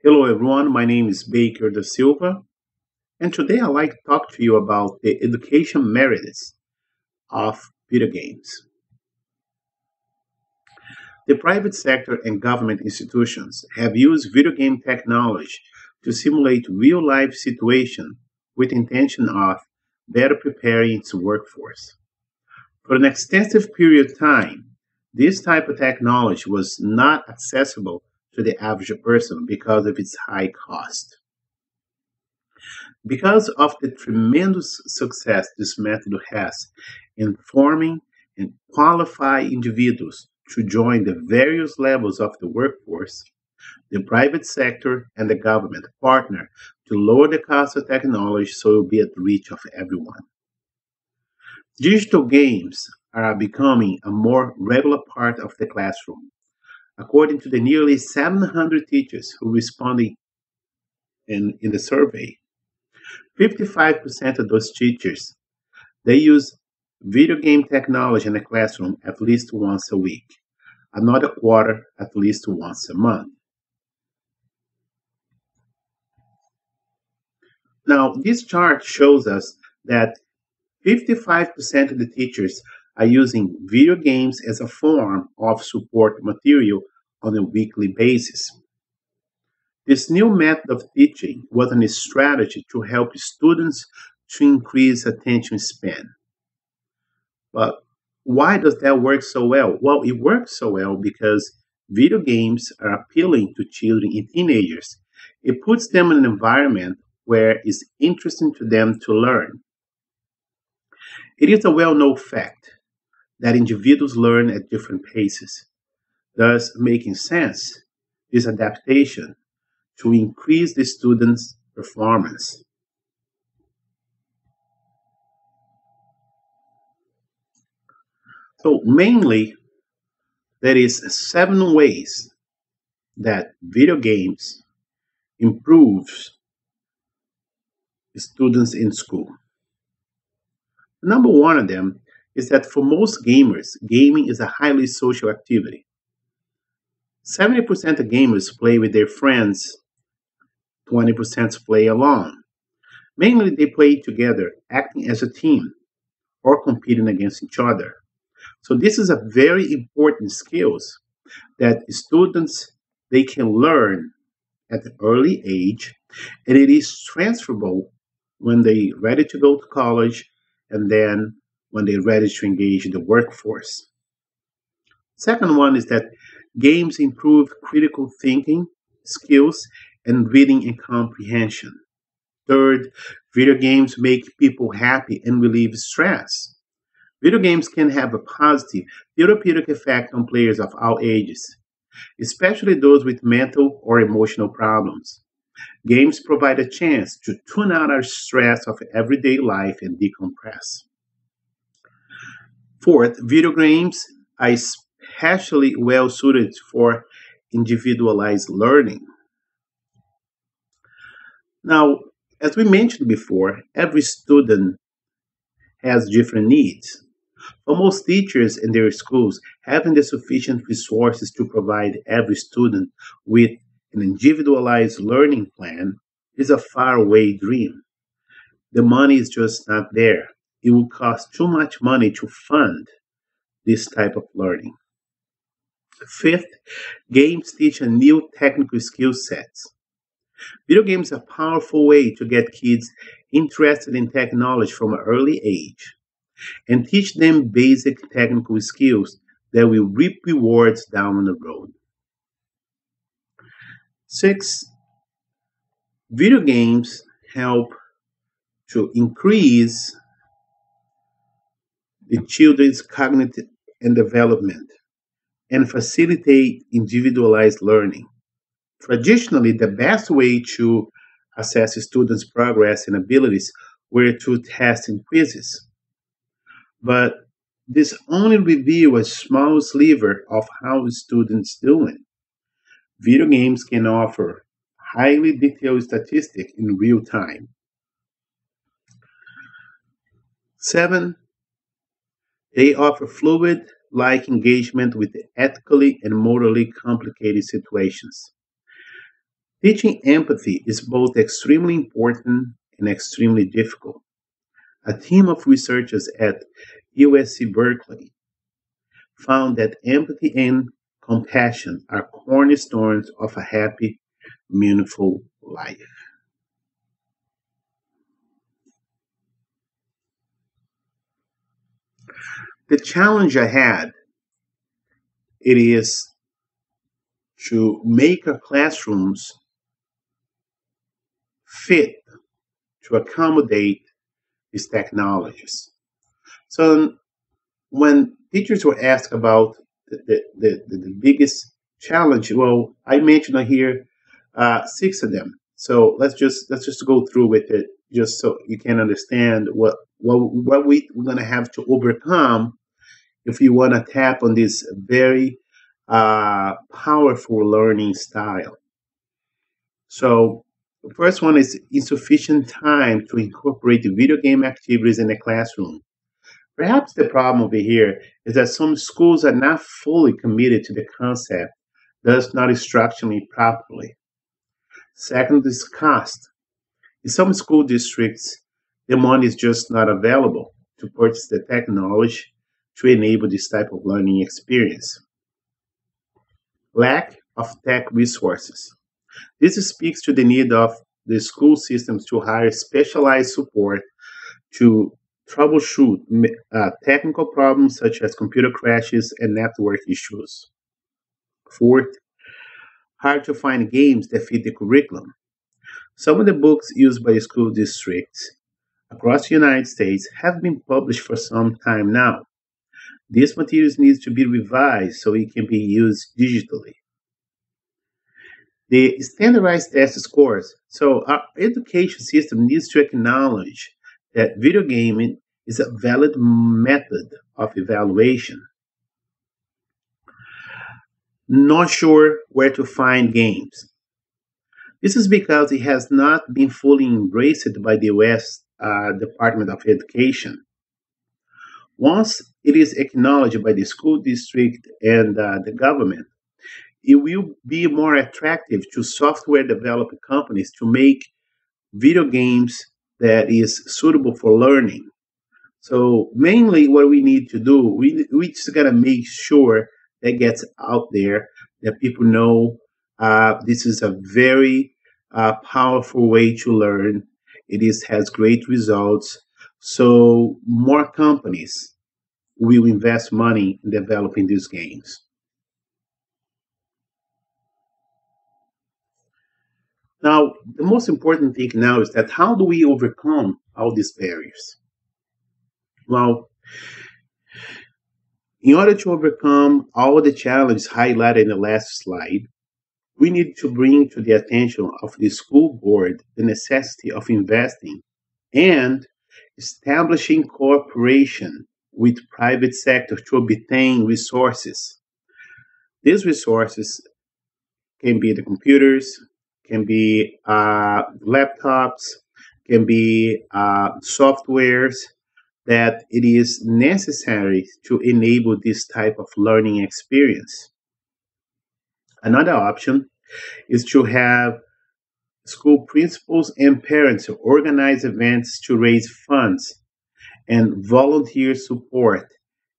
Hello everyone, my name is Baker da Silva, and today I'd like to talk to you about the education merits of video games. The private sector and government institutions have used video game technology to simulate real life situations with intention of better preparing its workforce. For an extensive period of time, this type of technology was not accessible to the average person because of its high cost. Because of the tremendous success this method has in forming and qualifying individuals to join the various levels of the workforce, the private sector and the government partner to lower the cost of technology so it will be at the reach of everyone. Digital games are becoming a more regular part of the classroom. According to the nearly 700 teachers who responded in the survey, 55% of those teachers they use video game technology in the classroom at least once a week, another quarter at least once a month. Now, this chart shows us that 55% of the teachers are using video games as a form of support material on a weekly basis. This new method of teaching was a strategy to help students to increase attention span. But why does that work so well? Well, it works so well because video games are appealing to children and teenagers. It puts them in an environment where it's interesting to them to learn. It is a well known fact that individuals learn at different paces, thus making sense this adaptation to increase the students' performance. So mainly there is seven ways that video games improves students in school. Number one of them is that for most gamers, gaming is a highly social activity. 70% of gamers play with their friends, 20% play alone. Mainly they play together, acting as a team or competing against each other. So this is a very important skills that students they can learn at an early age, and it is transferable when they ready to go to college and then when they're ready to engage in the workforce. Second one is that games improve critical thinking skills and reading and comprehension. Third, video games make people happy and relieve stress. Video games can have a positive therapeutic effect on players of all ages, especially those with mental or emotional problems. Games provide a chance to tune out our stress of everyday life and decompress. Fourth, video games are especially well suited for individualized learning. Now, as we mentioned before, every student has different needs. For most teachers in their schools, having the sufficient resources to provide every student with an individualized learning plan is a faraway dream. The money is just not there. It will cost too much money to fund this type of learning. Fifth, games teach a new technical skill sets. Video games are a powerful way to get kids interested in technology from an early age and teach them basic technical skills that will reap rewards down the road. Six, video games help to increase the children's cognitive and development and facilitate individualized learning. Traditionally, the best way to assess students' progress and abilities were through tests and quizzes, but this only reveal a small sliver of how students doing. Video games can offer highly detailed statistics in real time. Seven, they offer fluid like engagement with ethically and morally complicated situations. Teaching empathy is both extremely important and extremely difficult. A team of researchers at USC Berkeley found that empathy and compassion are cornerstones of a happy, meaningful life. The challenge ahead it is to make our classrooms fit to accommodate these technologies. So when teachers were asked about the biggest challenge, well, I mentioned here six of them. So let's just go through with it, just so you can understand what we're gonna have to overcome if you want to tap on this very powerful learning style. So the first one is insufficient time to incorporate the video game activities in the classroom. Perhaps the problem over here is that some schools are not fully committed to the concept, thus not instructing it properly. Second is cost. In some school districts, the money is just not available to purchase the technology to enable this type of learning experience. Lack of tech resources. This speaks to the need of the school systems to hire specialized support to troubleshoot technical problems such as computer crashes and network issues. Fourth, hard to find games that fit the curriculum. Some of the books used by the school districts across the United States have been published for some time now. These materials need to be revised so it can be used digitally. The standardized test scores. So our education system needs to acknowledge that video gaming is a valid method of evaluation. Not sure where to find games. This is because it has not been fully embraced by the US Department of Education. Once it is acknowledged by the school district and the government, it will be more attractive to software development companies to make video games that is suitable for learning. So mainly what we need to do, we just gotta make sure that gets out there, that people know this is a very powerful way to learn. It is has great results. So more companies will invest money in developing these games. Now, the most important thing now is that how do we overcome all these barriers? Well, in order to overcome all the challenges highlighted in the last slide, we need to bring to the attention of the school board the necessity of investing and establishing cooperation with private sector to obtain resources. These resources can be the computers, can be laptops, can be softwares that it is necessary to enable this type of learning experience. Another option is to have school principals and parents organize events to raise funds and volunteer support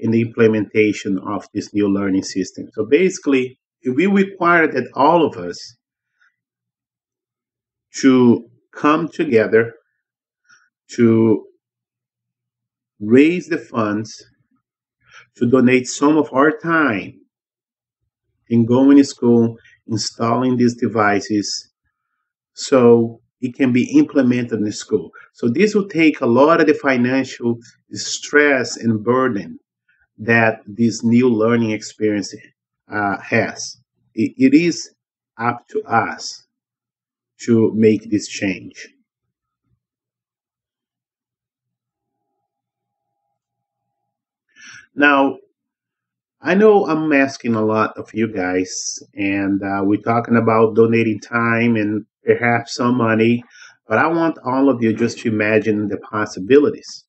in the implementation of this new learning system. So basically, we require that all of us to come together to raise the funds to donate some of our time in going to school, installing these devices so it can be implemented in the school. So this will take a lot of the financial stress and burden that this new learning experience has. It is up to us to make this change. Now, I know I'm asking a lot of you guys, and we're talking about donating time and perhaps some money, but I want all of you just to imagine the possibilities.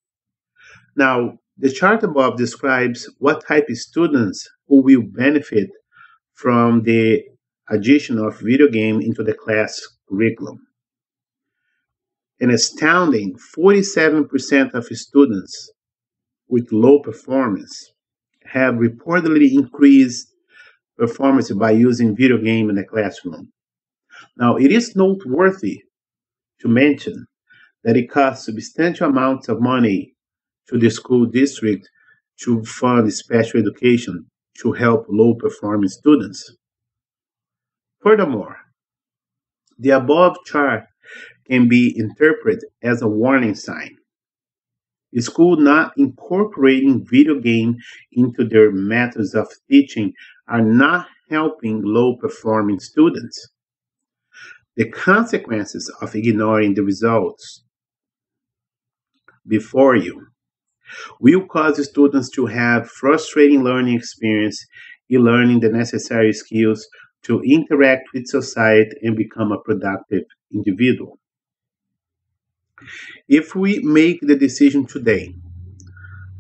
Now, the chart above describes what type of students who will benefit from the addition of video game into the class curriculum. An astounding 47% of students with low performance have reportedly increased performance by using video game in the classroom. Now, it is noteworthy to mention that it costs substantial amounts of money to the school district to fund special education to help low performing students. Furthermore, the above chart can be interpreted as a warning sign. The school not incorporating video game into their methods of teaching are not helping low performing students. The consequences of ignoring the results before you will cause students to have frustrating learning experience in learning the necessary skills to interact with society and become a productive individual. If we make the decision today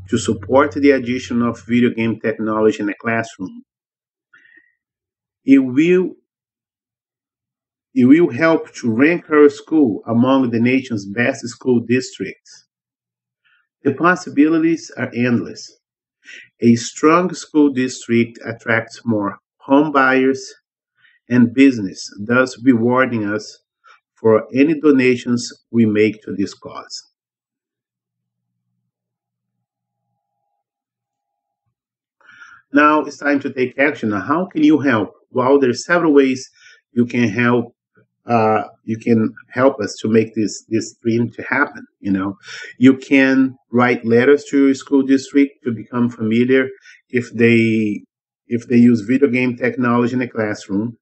to support the addition of video game technology in the classroom, it will it will help to rank our school among the nation's best school districts. The possibilities are endless. A strong school district attracts more home buyers and business, thus rewarding us for any donations we make to this cause. Now it's time to take action. Now, how can you help? Well, there's several ways you can help. You can help us to make this dream to happen. You can write letters to your school district to become familiar if they use video game technology in the classroom.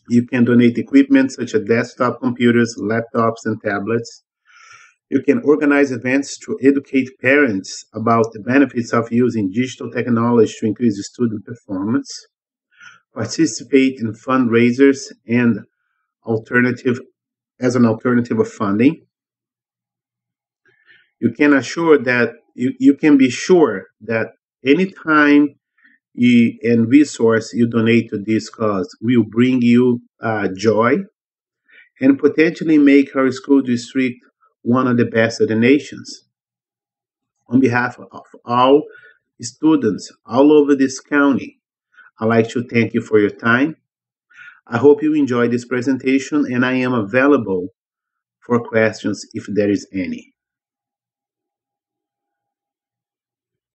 You can donate equipment such as desktop computers, laptops, and tablets. You can organize events to educate parents about the benefits of using digital technology to increase student performance. Participate in fundraisers and alternative as an alternative of funding. You can be sure that anytime and resource you donate to this cause will bring you joy and potentially make our school district one of the best of the nations. On behalf of all students all over this county, I'd like to thank you for your time. I hope you enjoyed this presentation and I am available for questions if there is any.